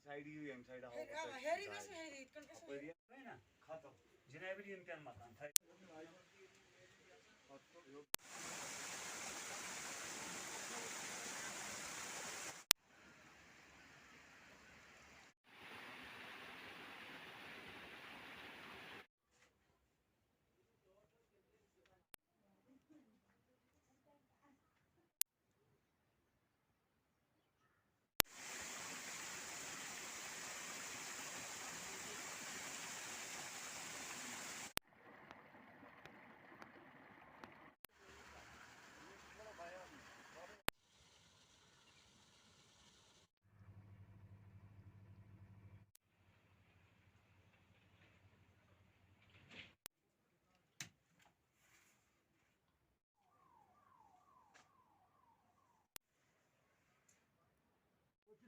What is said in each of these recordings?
Side you young side how हेरी कैसे हेरी इतकन कैसे है ना खत्म जनेबरी इम्तिहान मकान था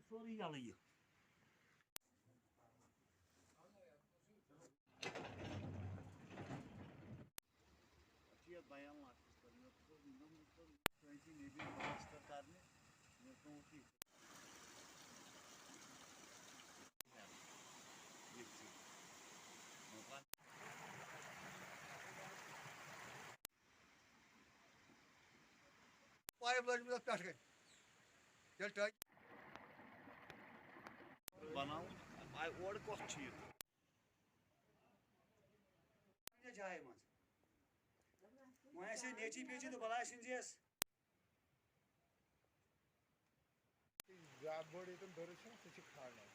सोरी याला ये ये बयान लास्ट करने तो नम तो 20 नेबी मास्टर करने ये तो होती पाइप लग पे चल चल बनाओ आई और कोच चीज ये जाए मज वहां से नेची पेची तो बला सिंजेस ज्यादा बड़ी तो दरस है तो खाना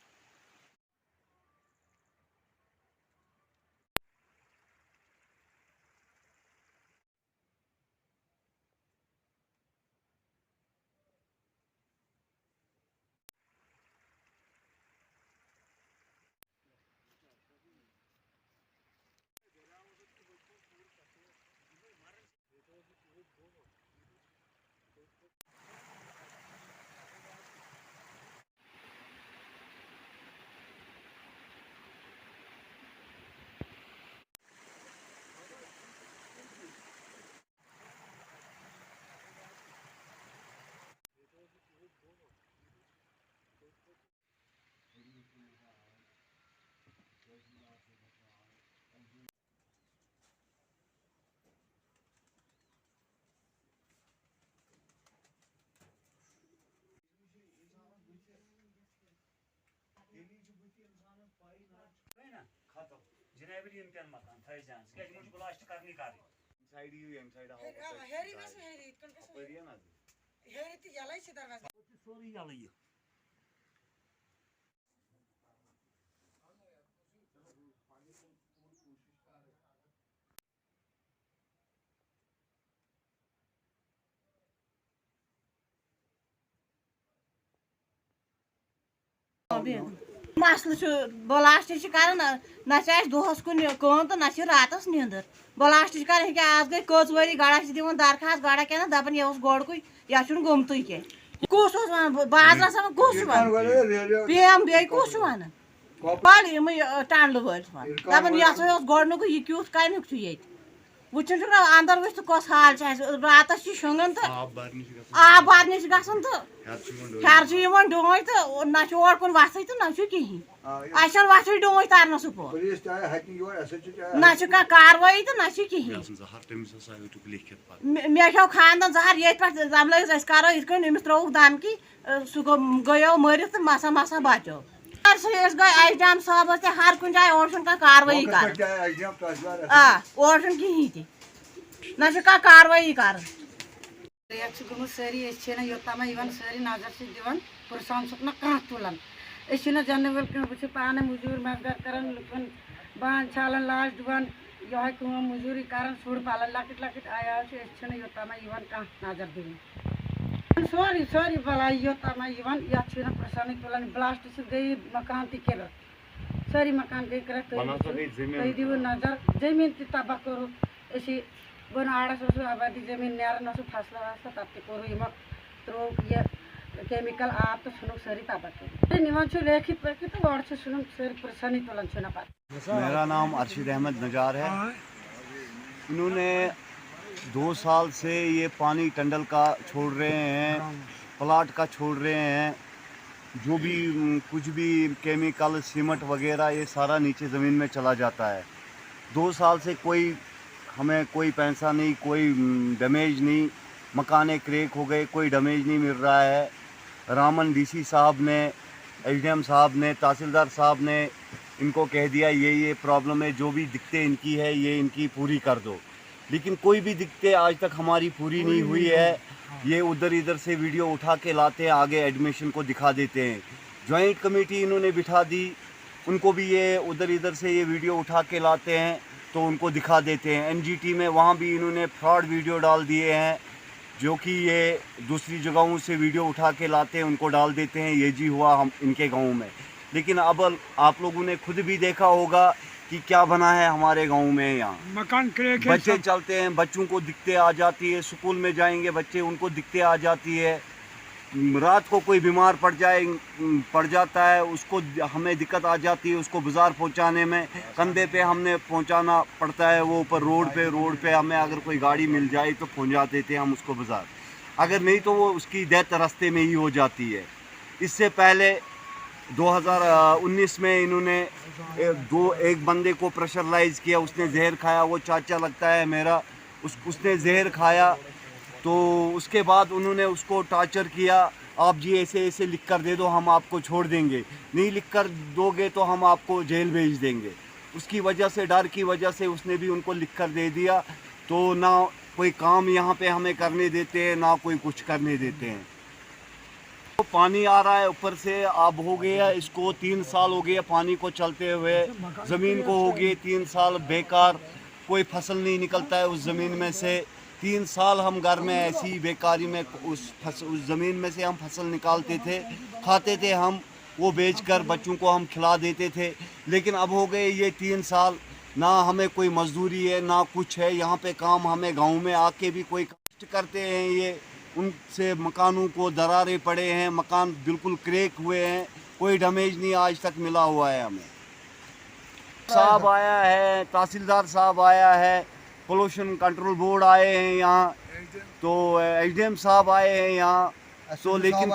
खत्म जनेबरी इम्तिहान मकान था जान क्या मुझे ब्लास्ट करनी कर side you young side how हेरी कैसे हेरी इतकन कैसे बढ़िया ना हेरी तो याला ही दरवाजा सोरी याला ये मसलु ब्लास्ट कर ना दोहस कुन तो ना रातस निंदर ब्लास्ट कर आज गई कच वरी गड़ा दिवान दरखास्त गड़ा क्या दपान यह गोड़क यह गोमत कस बाजरस कस पीएम बे कस वन टंडल वल दपान यह गोड़नुक यह क्यूत कमुक ये वुचन अंदर वुच तो कस हाल रात शुंगन तो आब भरने गसन तो हेर डों तो ना और कुन वस तो ना कहीं अस वस डों तरन सपोर ना कार्रवाई तो ना कहीं मे हेव खानदान जहर ये दम लग करो इत अमिस त्रोक धमकी सह गयो मर तो मसा मसा बचो गए एचडीएम साहब हर कुछ जाए और कार्रवाई कर और कहीं ना कार्रवाई कर गम सारी योतम सारी नजर दिवान प्रशासन कह तुलान जन वल बह पान मजूर मदद कर लुकन बान छालान लाश दिवान यह मजूरी कर सुर पालान लकट लकट आयाज योतम कह नजर दिवान सोरी सोरी भला योतम यह प्रशासन तुलान ब्लास्ट गई मकान तह सारी मकान के करा तई दिव नजर जमीन ती तबाह करू ऐसी बन आड़स आबादी जमीन न्यार नसु फासला वास्ता तब करू इमा तो ये केमिकल आप तो सुनो सारी तबाह करू निमन छु लेखित पे तो और छु सुनो सारी परेशानी तोलन छु ना पा। मेरा नाम अरशद अहमद नजार है। इन्होंने 2 साल से ये पानी टंडल का छोड़ रहे हैं, प्लाट का छोड़ रहे हैं, जो भी कुछ भी केमिकल सीमेंट वगैरह ये सारा नीचे ज़मीन में चला जाता है। 2 साल से हमें कोई पैसा नहीं, कोई डैमेज नहीं, मकाने क्रैक हो गए, कोई डैमेज नहीं मिल रहा है। रामन डीसी साहब ने, एसडीएम साहब ने, तहसीलदार साहब ने इनको कह दिया ये प्रॉब्लम है, जो भी दिक्कतें इनकी है ये इनकी पूरी कर दो, लेकिन कोई भी दिक्कतें आज तक हमारी पूरी नहीं हुई है। ये उधर इधर से वीडियो उठा के लाते हैं, आगे एडमिशन को दिखा देते हैं। जॉइंट कमेटी इन्होंने बिठा दी, उनको भी ये उधर इधर से ये वीडियो उठा के लाते हैं तो उनको दिखा देते हैं। एनजीटी में वहाँ भी इन्होंने फ्रॉड वीडियो डाल दिए हैं, जो कि ये दूसरी जगहों से वीडियो उठा के लाते हैं, उनको डाल देते हैं ये जी हुआ हम इनके गाँव में। लेकिन अब आप लोगों ने खुद भी देखा होगा कि क्या बना है हमारे गांव में। यहाँ मकान क्रैक है, बच्चे चलते हैं, बच्चों को दिक्कतें आ जाती है, स्कूल में जाएंगे बच्चे, उनको दिक्कतें आ जाती है। रात को कोई बीमार पड़ जाता है, उसको हमें दिक्कत आ जाती है, उसको बाज़ार पहुंचाने में कंधे पे हमने पहुंचाना पड़ता है। वो ऊपर रोड पे हमें अगर कोई गाड़ी मिल जाए तो पहुंचा देते हैं हम उसको बाज़ार, अगर नहीं तो वो उसकी डेथ रास्ते में ही हो जाती है। इससे पहले 2019 में इन्होंने एक बंदे को प्रेशराइज किया, उसने जहर खाया, वो चाचा लगता है मेरा, उसने जहर खाया। तो उसके बाद उन्होंने उसको टॉर्चर किया, आप जी ऐसे ऐसे लिख कर दे दो, हम आपको छोड़ देंगे, नहीं लिख कर दोगे तो हम आपको जेल भेज देंगे। उसकी वजह से, डर की वजह से उसने भी उनको लिख कर दे दिया। तो ना कोई काम यहाँ पे हमें करने देते हैं, ना कोई कुछ करने देते हैं। तो पानी आ रहा है ऊपर से, अब हो गया इसको 3 साल हो गया पानी को चलते हुए, ज़मीन को हो गए 3 साल बेकार, कोई फसल नहीं निकलता है उस ज़मीन में से। 3 साल हम घर में ऐसी बेकारी में उस ज़मीन में से हम फसल निकालते थे, खाते थे हम, वो बेचकर बच्चों को हम खिला देते थे। लेकिन अब हो गए ये 3 साल, ना हमें कोई मजदूरी है ना कुछ है। यहाँ पे काम हमें गांव में आके भी कोई कष्ट करते हैं, ये उनसे मकानों को दरारें पड़े हैं, मकान बिल्कुल क्रैक हुए हैं, कोई डैमेज नहीं आज तक मिला हुआ है हमें। साहब आया है, तहसीलदार साहब आया है, पोल्यूशन कंट्रोल बोर्ड आए हैं यहाँ, तो एसडीएम साहब आए हैं यहाँ, तो लेकिन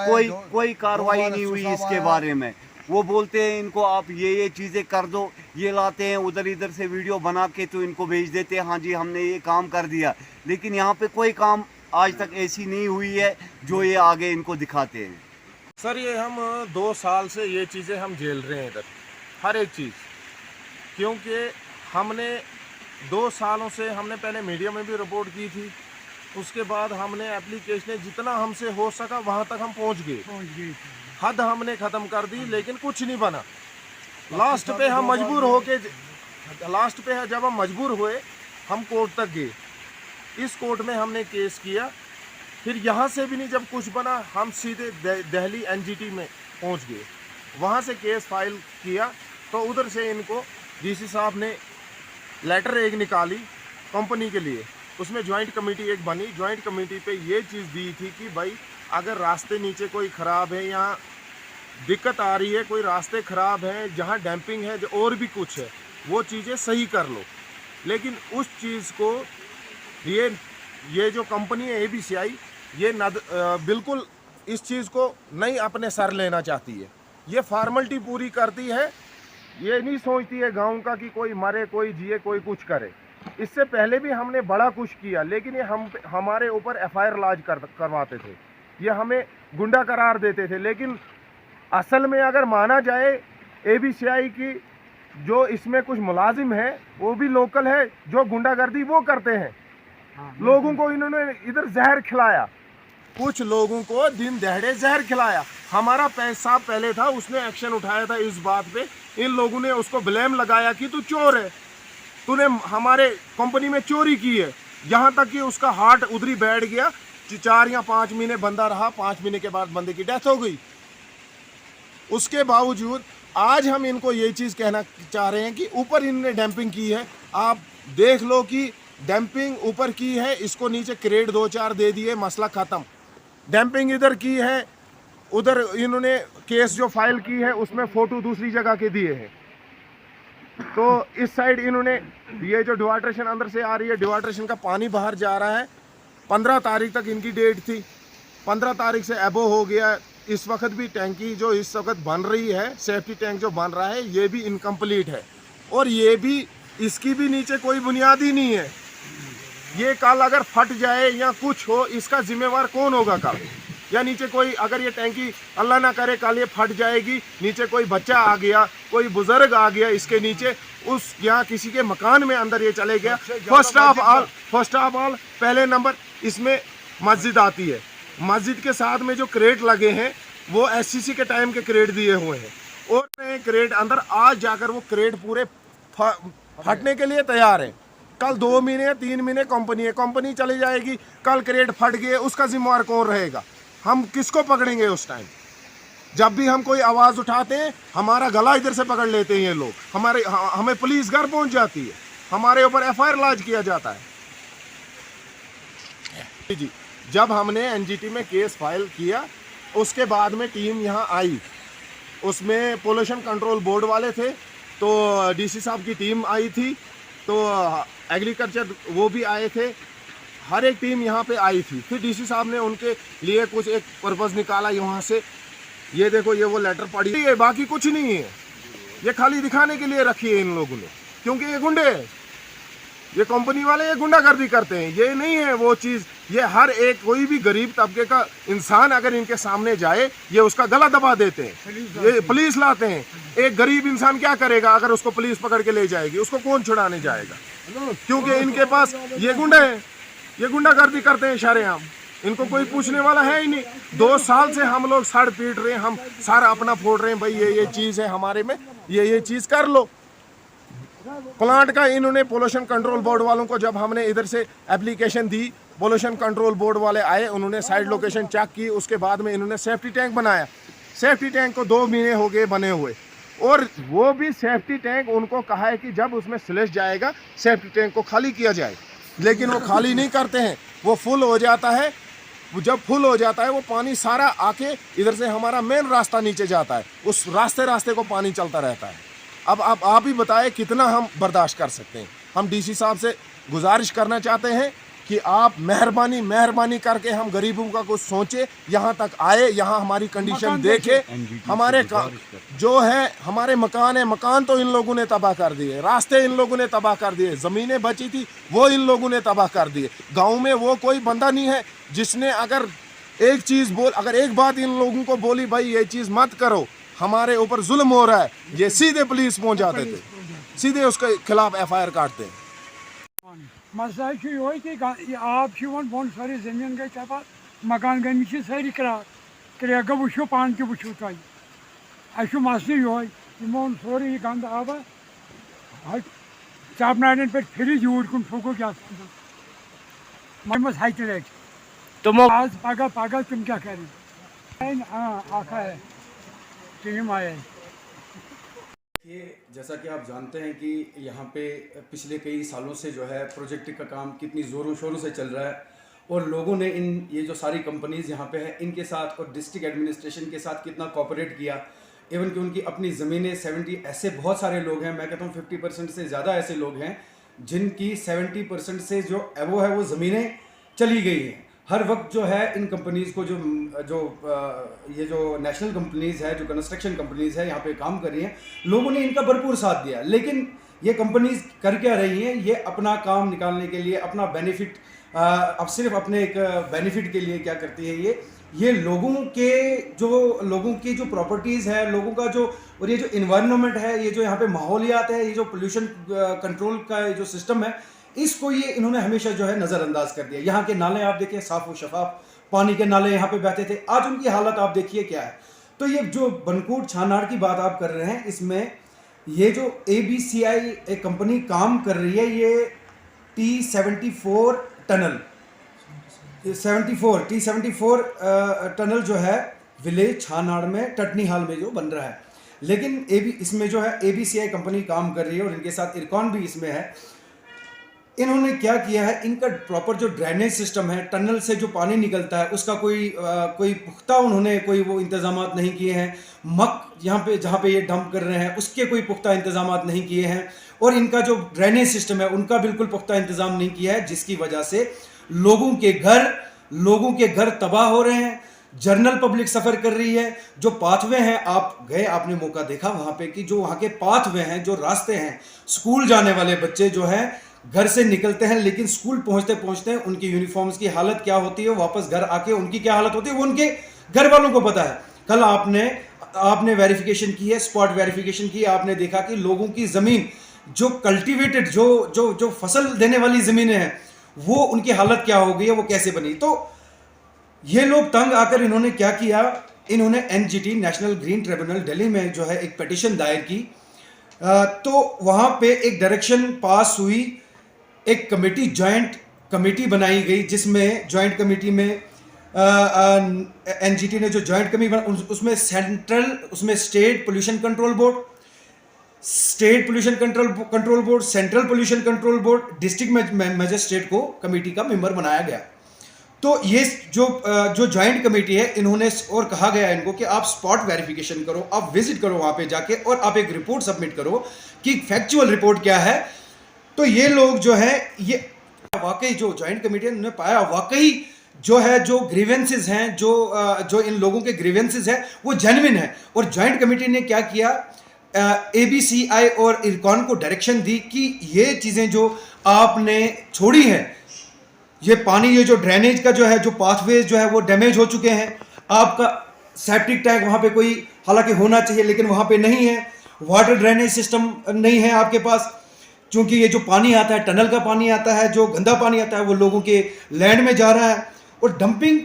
कोई कार्रवाई नहीं हुई इसके बारे में। वो बोलते हैं इनको आप ये चीज़ें कर दो, ये लाते हैं उधर इधर से वीडियो बना के तो इनको भेज देते हैं, हाँ जी हमने ये काम कर दिया। लेकिन यहाँ पे कोई काम आज तक ऐसी नहीं हुई है जो ये आगे इनको दिखाते हैं। सर ये हम 2 साल से ये चीज़ें हम झेल रहे हैं इधर, हर एक चीज़, क्योंकि हमने 2 सालों से हमने पहले मीडिया में भी रिपोर्ट की थी, उसके बाद हमने एप्लीकेशन जितना हमसे हो सका वहाँ तक हम पहुँच गए, हद हमने ख़त्म कर दी, लेकिन कुछ नहीं बना। लास्ट पे हम मजबूर होके, लास्ट पे जब हम मजबूर हुए हम कोर्ट तक गए, इस कोर्ट में हमने केस किया, फिर यहाँ से भी नहीं जब कुछ बना हम सीधे दिल्ली एनजीटी में पहुँच गए, वहाँ से केस फाइल किया। तो उधर से इनको डीसी साहब ने लेटर एक निकाली कंपनी के लिए, उसमें जॉइंट कमेटी एक बनी। जॉइंट कमेटी पे ये चीज़ दी थी कि भाई अगर रास्ते नीचे कोई ख़राब है, यहाँ दिक्कत आ रही है, कोई रास्ते ख़राब हैं, जहाँ डैम्पिंग है और भी कुछ है, वो चीज़ें सही कर लो। लेकिन उस चीज़ को ये जो कंपनी है ABCI, ये बिल्कुल इस चीज़ को नहीं अपने सर लेना चाहती है, ये फॉर्मेलिटी पूरी करती है, ये नहीं सोचती है गांव का कि कोई मरे, कोई जिए, कोई कुछ करे। इससे पहले भी हमने बड़ा कुछ किया, लेकिन ये हमारे ऊपर FIR लॉन्च करवाते थे, ये हमें गुंडा करार देते थे। लेकिन असल में अगर माना जाए ABCI की जो इसमें कुछ मुलाजिम है वो भी लोकल है, जो गुंडागर्दी वो करते हैं। लोगों को इन्होंने इधर जहर खिलाया, कुछ लोगों को दिन दहाड़े जहर खिलाया। हमारा पैसा पहले था, उसने एक्शन उठाया था इस बात पे, इन लोगों ने उसको ब्लेम लगाया कि तू चोर है, तूने हमारे कंपनी में चोरी की है। यहाँ तक कि उसका हार्ट उधर ही बैठ गया, 4 या 5 महीने बंदा रहा, 5 महीने के बाद बंदे की डेथ हो गई। उसके बावजूद आज हम इनको ये चीज़ कहना चाह रहे हैं कि ऊपर इन्होंने डंपिंग की है, आप देख लो कि डंपिंग ऊपर की है, इसको नीचे क्रेड 2-4 दे दिए, मसला ख़त्म। डंपिंग इधर की है, उधर इन्होंने केस जो फाइल की है उसमें फ़ोटो दूसरी जगह के दिए हैं। तो इस साइड इन्होंने ये जो डिवाटरेशन अंदर से आ रही है, डिवाटरेशन का पानी बाहर जा रहा है। 15 तारीख तक इनकी डेट थी, 15 तारीख से एबो हो गया। इस वक्त भी टैंकी जो इस वक्त बन रही है, सेफ्टी टैंक जो बन रहा है, ये भी इनकम्प्लीट है और ये भी, इसकी भी नीचे कोई बुनियाद ही नहीं है। ये कल अगर फट जाए या कुछ हो, इसका जिम्मेवार कौन होगा कल? या नीचे कोई, अगर ये टैंकी अल्लाह ना करे कल ये फट जाएगी, नीचे कोई बच्चा आ गया, कोई बुजुर्ग आ गया इसके नीचे, उस या किसी के मकान में अंदर ये चले गया। फर्स्ट ऑफ ऑल पहले नंबर इसमें मस्जिद आती है। मस्जिद के साथ में जो क्रेट लगे हैं वो एससीसी के टाइम के क्रेट दिए हुए हैं और क्रेट अंदर आज जाकर वो क्रेट पूरे फटने के लिए तैयार है। कल 2 महीने 3 महीने कंपनी चली जाएगी, कल क्रेट फट गए, उसका जिम्मेवार कौन रहेगा? हम किसको पकड़ेंगे उस टाइम? जब भी हम कोई आवाज़ उठाते हैं हमारा गला इधर से पकड़ लेते हैं ये लोग, हमें पुलिस घर पहुंच जाती है, हमारे ऊपर एफआईआर लॉन्च किया जाता है। जी, जब हमने एनजीटी में केस फाइल किया उसके बाद में टीम यहाँ आई, उसमें पोल्यूशन कंट्रोल बोर्ड वाले थे, तो डीसी साहब की टीम आई थी, तो एग्रीकल्चर वो भी आए थे, हर एक टीम यहाँ पे आई थी। फिर डीसी साहब ने उनके लिए कुछ एक पर्पज़ निकाला यहाँ से, ये देखो ये वो लेटर पड़ी है, बाकी कुछ नहीं है, ये खाली दिखाने के लिए रखी है इन लोगों ने, क्योंकि ये गुंडे हैं, ये कंपनी वाले ये गुंडागर्दी करते हैं। ये नहीं है वो चीज़, ये हर एक कोई भी गरीब तबके का इंसान अगर इनके सामने जाए ये उसका गला दबा देते हैं, ये पुलिस लाते हैं। एक गरीब इंसान क्या करेगा अगर उसको पुलिस पकड़ के ले जाएगी? उसको कौन छुड़ाने जाएगा? क्योंकि इनके पास ये गुंडे हैं, ये गुंडागर्दी करते हैं शारेआम, इनको कोई पूछने वाला है ही नहीं। 2 साल से हम लोग सड़ पीट रहे हैं, हम सारा अपना फोड़ रहे हैं, भाई ये चीज़ है हमारे में, ये चीज़ कर लो। प्लांट का इन्होंने पोल्यूशन कंट्रोल बोर्ड वालों को जब हमने इधर से एप्लीकेशन दी, पोल्यूशन कंट्रोल बोर्ड वाले आए, उन्होंने साइड लोकेशन चेक की, उसके बाद में इन्होंने सेफ्टी टैंक बनाया। सेफ्टी टैंक को 2 महीने हो गए बने हुए, और वो भी सेफ्टी टैंक उनको कहा है कि जब उसमें स्लैश जाएगा सेफ्टी टैंक को खाली किया जाए, लेकिन वो खाली नहीं करते हैं, वो फुल हो जाता है। जब फुल हो जाता है वो पानी सारा आके इधर से हमारा मेन रास्ता नीचे जाता है, उस रास्ते को पानी चलता रहता है। अब आप ही बताएं कितना हम बर्दाश्त कर सकते हैं। हम डीसी साहब से गुजारिश करना चाहते हैं कि आप मेहरबानी करके हम गरीबों का कुछ सोचे, यहाँ तक आए, यहाँ हमारी कंडीशन देखे। हमारे जो है हमारे मकान है, मकान तो इन लोगों ने तबाह कर दिए, रास्ते इन लोगों ने तबाह कर दिए, ज़मीनें बची थी वो इन लोगों ने तबाह कर दिए। गांव में वो कोई बंदा नहीं है जिसने अगर एक बात इन लोगों को बोली, भाई ये चीज़ मत करो, हमारे ऊपर जुल्म हो रहा है, ये सीधे पुलिस पहुँच जाते थे, सीधे उसके खिलाफ एफआईआर काटते हैं। मसला ये कि आब बोन सारी जमीन गई तबाह, मकान गई सारी क्रेक गो वो पान तो वो तुम मसल ये सोरे गंद आब चापनाड़न पे फिर यूर कुन फूक हट रेट तुम आज पगह तुम क्या करें? आखा है टीम आए। ये जैसा कि आप जानते हैं कि यहाँ पे पिछले कई सालों से जो है प्रोजेक्ट का काम कितनी ज़ोरों शोरों से चल रहा है, और लोगों ने ये जो सारी कंपनीज़ यहाँ पे है इनके साथ और डिस्ट्रिक्ट एडमिनिस्ट्रेशन के साथ कितना कोऑपरेट किया। इवन कि उनकी अपनी ज़मीनें 70 ऐसे बहुत सारे लोग हैं, मैं कहता हूँ 50% से ज़्यादा ऐसे लोग हैं जिनकी 70% से जो एबो है वो ज़मीनें चली गई हैं। हर वक्त जो है इन कंपनीज़ को ये जो नेशनल कंपनीज़ है, जो कंस्ट्रक्शन कंपनीज़ है यहाँ पे काम कर रही हैं, लोगों ने इनका भरपूर साथ दिया। लेकिन ये कंपनीज़ कर क्या रही हैं? ये अपना काम निकालने के लिए, अपना बेनिफिट, अब सिर्फ अपने एक बेनिफिट के लिए क्या करती है ये लोगों की जो प्रॉपर्टीज़ है, लोगों का जो, और ये जो इन्वायरमेंट है, ये जो यहाँ पे माहौलियात है, ये जो पोल्यूशन कंट्रोल का जो सिस्टम है, इसको ये इन्होंने हमेशा जो है नज़रअंदाज कर दिया। यहाँ के नाले आप देखिए साफ़ व शफाफ पानी के नाले यहाँ पे बहते थे, आज उनकी हालत आप देखिए क्या है। तो ये जो बनकूट छानाड़ की बात आप कर रहे हैं, इसमें ये जो ABCI एक कंपनी काम कर रही है, ये T74 टनल, T74 टनल जो है विलेज छानाड़ में टटनी हाल में जो बन रहा है, लेकिन इसमें जो है ABCI कंपनी काम कर रही है और इनके साथ इरकॉन भी इसमें है। इन्होंने क्या किया है, इनका प्रॉपर जो ड्रेनेज सिस्टम है, टनल से जो पानी निकलता है उसका कोई पुख्ता उन्होंने कोई वो इंतजामात नहीं किए हैं। यहाँ पे जहाँ पे ये डंप कर रहे हैं उसके कोई पुख्ता इंतजामात नहीं किए हैं, और इनका जो ड्रेनेज सिस्टम है उनका बिल्कुल पुख्ता इंतजाम नहीं किया है, जिसकी वजह से लोगों के घर तबाह हो रहे हैं, जनरल पब्लिक सफ़र कर रही है। जो पाथवे हैं, आप गए, आपने मौका देखा वहाँ पे कि जो वहाँ के पाथवे हैं, जो रास्ते हैं, स्कूल जाने वाले बच्चे जो हैं घर से निकलते हैं, लेकिन स्कूल पहुँचते पहुँचते उनकी यूनिफॉर्म्स की हालत क्या होती है, वापस घर आके उनकी क्या हालत होती है वो उनके घर वालों को पता है। कल आपने वेरिफिकेशन की है, स्पॉट वेरिफिकेशन की, आपने देखा कि लोगों की ज़मीन जो कल्टीवेटेड जो फसल देने वाली ज़मीनें हैं वो उनकी हालत क्या हो गई है, वो कैसे बनी। तो ये लोग तंग आकर इन्होंने क्या किया, इन्होंने NGT national green tribunal Delhi में जो है एक पिटीशन दायर की। तो वहाँ पे एक डायरेक्शन पास हुई, एक जॉइंट कमेटी बनाई गई, जिसमें जॉइंट कमेटी में NGT ने जो जॉइंट कमेटी उसमें state pollution control board, central pollution control board, district magistrate को कमेटी का मेंबर बनाया गया। तो ये जो जॉइंट कमेटी है, इन्होंने और कहा गया इनको कि आप स्पॉट वेरिफिकेशन करो, आप विजिट करो वहाँ पे जाके, और आप एक रिपोर्ट सबमिट करो कि फैक्चुअल रिपोर्ट क्या है। तो ये लोग जो है, ये वाकई जो जॉइंट कमेटी ने पाया, वाकई जो है जो ग्रीवेंसेस हैं, जो इन लोगों के ग्रीवेंसेस हैं वो जेन्युइन है। और जॉइंट कमेटी ने क्या किया, ABCI और इरकॉन को डायरेक्शन दी कि ये चीज़ें जो आपने छोड़ी हैं, ये पानी, ये जो ड्रेनेज का जो है, जो पाथवेज जो है वो डैमेज हो चुके हैं। आपका सेप्टिक टैंक वहाँ पे कोई हालांकि होना चाहिए लेकिन वहाँ पे नहीं है, वाटर ड्रेनेज सिस्टम नहीं है आपके पास, क्योंकि ये जो पानी आता है, टनल का पानी आता है, जो गंदा पानी आता है वो लोगों के लैंड में जा रहा है। और डंपिंग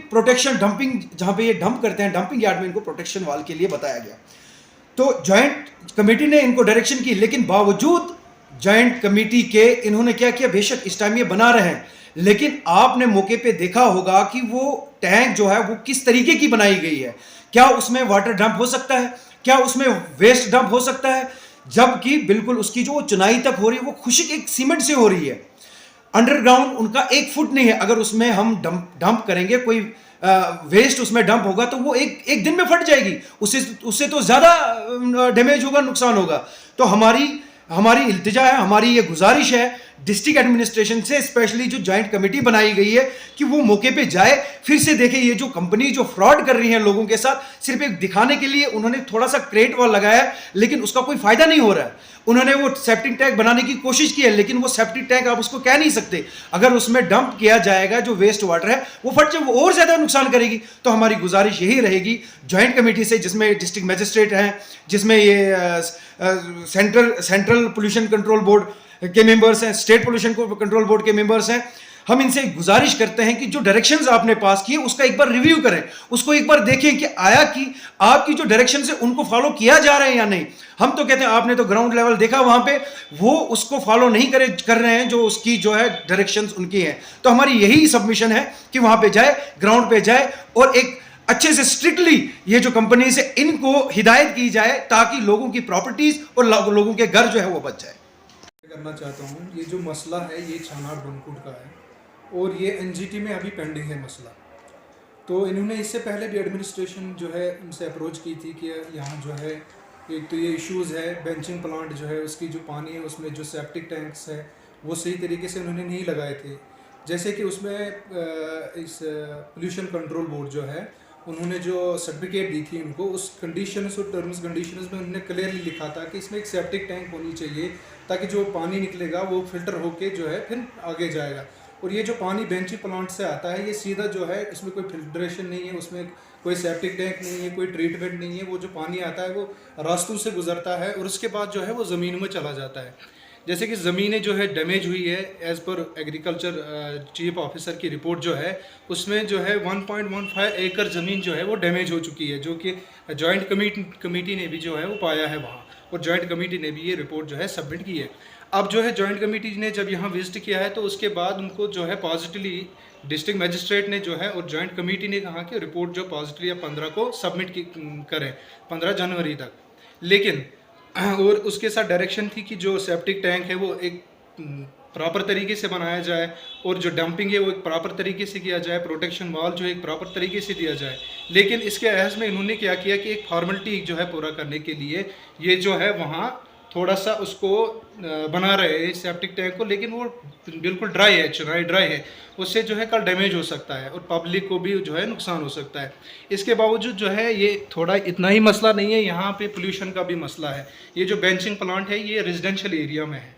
जहाँ पे ये डंप करते हैं, डंपिंग यार्ड में इनको प्रोटेक्शन वाल के लिए बताया गया। तो जॉइंट कमेटी ने इनको डायरेक्शन की, लेकिन बावजूद जॉइंट कमेटी के इन्होंने क्या किया, बेशक इस टाइम ये बना रहे हैं, लेकिन आपने मौके पे देखा होगा कि वो टैंक जो है वो किस तरीके की बनाई गई है। क्या उसमें वाटर डंप हो सकता है, क्या उसमें वेस्ट डंप हो सकता है, जबकि बिल्कुल उसकी जो चुनाई तक हो रही है वो खुश्क एक सीमेंट से हो रही है। अंडरग्राउंड उनका 1 फुट नहीं है। अगर उसमें हम डंप करेंगे, कोई वेस्ट उसमें डंप होगा तो वो एक दिन में फट जाएगी, उससे तो ज़्यादा डैमेज होगा, नुकसान होगा। तो हमारी इल्तिजा है, हमारी ये गुजारिश है डिस्ट्रिक्ट एडमिनिस्ट्रेशन से, स्पेशली जो जॉइंट कमेटी बनाई गई है, कि वो मौके पे जाए, फिर से देखे ये जो कंपनी जो फ्रॉड कर रही है लोगों के साथ, सिर्फ एक दिखाने के लिए उन्होंने थोड़ा सा क्रेट वॉल लगाया है, लेकिन उसका कोई फायदा नहीं हो रहा है। उन्होंने वो सेप्टिक टैंक बनाने की कोशिश की है, लेकिन वो सेप्टिक टैंक आप उसको कह नहीं सकते, अगर उसमें डंप किया जाएगा जो वेस्ट वाटर है वो फट जाए, वो और ज़्यादा नुकसान करेगी। तो हमारी गुजारिश यही रहेगी जॉइंट कमेटी से, जिसमें डिस्ट्रिक्ट मजिस्ट्रेट हैं, जिसमें ये सेंट्रल पोल्यूशन कंट्रोल बोर्ड के मेंबर्स हैं, स्टेट पोल्यूशन कंट्रोल बोर्ड के मेंबर्स हैं, हम इनसे गुजारिश करते हैं कि जो डायरेक्शंस आपने पास किए उसका एक बार रिव्यू करें, उसको एक बार देखें कि आया कि आपकी जो डायरेक्शंस है उनको फॉलो किया जा रहा है या नहीं। हम तो कहते हैं आपने तो ग्राउंड लेवल देखा वहां पे, वो उसको फॉलो नहीं कर रहे हैं जो उसकी जो है डायरेक्शंस उनकी हैं। तो हमारी यही सबमिशन है कि वहां पे जाए, ग्राउंड पे जाए, और एक अच्छे से स्ट्रिक्टली ये जो कंपनी से इनको हिदायत की जाए, ताकि लोगों की प्रॉपर्टीज और लोगों के घर जो है वो बच जाए। करना चाहता हूँ, ये जो मसला है ये छानाड़ बनकुट का है और ये NGT में अभी पेंडिंग है मसला। तो इन्होंने इससे पहले भी एडमिनिस्ट्रेशन जो है उनसे अप्रोच की थी कि यहाँ जो है एक तो ये इश्यूज़ है, बेंचिंग प्लांट जो है उसकी जो पानी है उसमें जो सेप्टिक टैंक्स है वो सही तरीके से उन्होंने नहीं लगाए थे। जैसे कि उसमें इस पोल्यूशन कंट्रोल बोर्ड जो है उन्होंने जो सर्टिफिकेट दी थी उनको, उस कंडीशंस और टर्म्स कंडीशंस में उन्होंने क्लियरली लिखा था कि इसमें एक सेप्टिक टैंक होनी चाहिए, ताकि जो पानी निकलेगा वो फिल्टर होके जो है फिर आगे जाएगा। और ये जो पानी बेंची प्लांट से आता है ये सीधा जो है, इसमें कोई फिल्ट्रेशन नहीं है, उसमें कोई सेप्टिक टैंक नहीं है, कोई ट्रीटमेंट नहीं है। वो जो पानी आता है वो रास्तों से गुजरता है और उसके बाद जो है वो ज़मीन में चला जाता है। जैसे कि ज़मीनें जो है डैमेज हुई है, as per agriculture chief officer की रिपोर्ट जो है उसमें जो है 1.15 एकड़ ज़मीन जो है वो डैमेज हो चुकी है, जो कि जॉइंट कमेटी ने भी जो है वो पाया है वहाँ, और जॉइंट कमेटी ने भी ये रिपोर्ट जो है सबमिट की है। अब जो है जॉइंट कमेटी ने जब यहाँ विजिट किया है तो उसके बाद उनको जो है पॉजिटिवली डिस्ट्रिक्ट मजिस्ट्रेट ने जो है और जॉइंट कमेटी ने कहा कि रिपोर्ट जो पॉजिटिवली 15 को सबमिट करें, 15 जनवरी तक। लेकिन और उसके साथ डायरेक्शन थी कि जो सेप्टिक टैंक है वो एक प्रॉपर तरीके से बनाया जाए और जो डंपिंग है वो एक प्रॉपर तरीके से किया जाए, प्रोटेक्शन वॉल जो है एक प्रॉपर तरीके से दिया जाए। लेकिन इसके एहस में इन्होंने क्या किया कि एक फॉर्मेलिटी जो है पूरा करने के लिए ये जो है वहाँ थोड़ा सा उसको बना रहे हैं सेप्टिक टैंक को, लेकिन वो बिल्कुल ड्राई है, चुनाई ड्राई है, उससे जो है कल डैमेज हो सकता है और पब्लिक को भी जो है नुकसान हो सकता है। इसके बावजूद जो है ये थोड़ा इतना ही मसला नहीं है, यहाँ पे पोल्यूशन का भी मसला है। ये जो बेंचिंग प्लांट है ये रेजिडेंशियल एरिया में है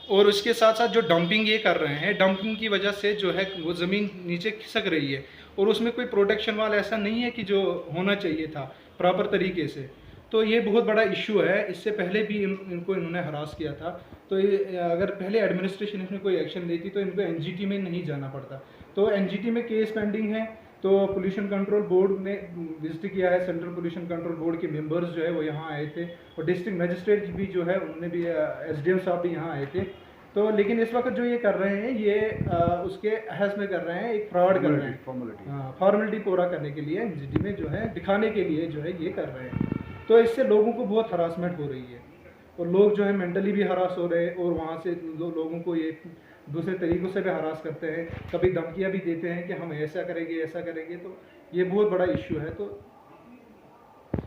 और उसके साथ साथ जो डंपिंग ये कर रहे हैं, डंपिंग की वजह से जो है वो ज़मीन नीचे खिसक रही है और उसमें कोई प्रोटेक्शन वाल ऐसा नहीं है कि जो होना चाहिए था प्रॉपर तरीके से। तो ये बहुत बड़ा इशू है। इससे पहले भी इनको इन्होंने हरास किया था। तो ये अगर पहले एडमिनिस्ट्रेशन इसमें कोई एक्शन लेती तो इनको एनजीटी में नहीं जाना पड़ता। तो एनजीटी में केस पेंडिंग है। तो पोल्यूशन कंट्रोल बोर्ड ने विजिट किया है, सेंट्रल पोल्यूशन कंट्रोल बोर्ड के मेंबर्स जो है वो यहाँ आए थे और डिस्ट्रिक्ट मजिस्ट्रेट भी जो है उन्होंने भी, एसडीएम साहब भी यहाँ आए थे। तो लेकिन इस वक्त जो ये कर रहे हैं ये उसके अहस में कर रहे हैं, एक फ्रॉड कर रहे हैं, फॉर्मेलिटी पूरा करने के लिए एनजीटी में जो है दिखाने के लिए जो है ये कर रहे हैं। तो इससे लोगों को बहुत हरासमेंट हो रही है और लोग जो है मेंटली भी हरास हो रहे हैं और वहाँ से लोगों को ये दूसरे तरीक़ों से भी हरास करते हैं, कभी धमकियाँ भी देते हैं कि हम ऐसा करेंगे। तो ये बहुत बड़ा इशू है। तो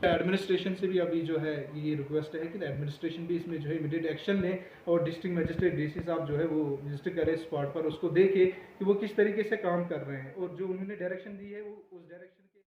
एडमिनिस्ट्रेशन से भी अभी जो है ये रिक्वेस्ट है कि एडमिनिस्ट्रेशन भी इसमें जो है इमीडिएट एक्शन ले और डिस्ट्रिक्ट मजिस्ट्रेट डीसी साहब जो है वो विजिट करे स्पॉट पर, उसको देखे कि वो किस तरीके से काम कर रहे हैं और जो उन्होंने डायरेक्शन दी है वो उस डायरेक्शन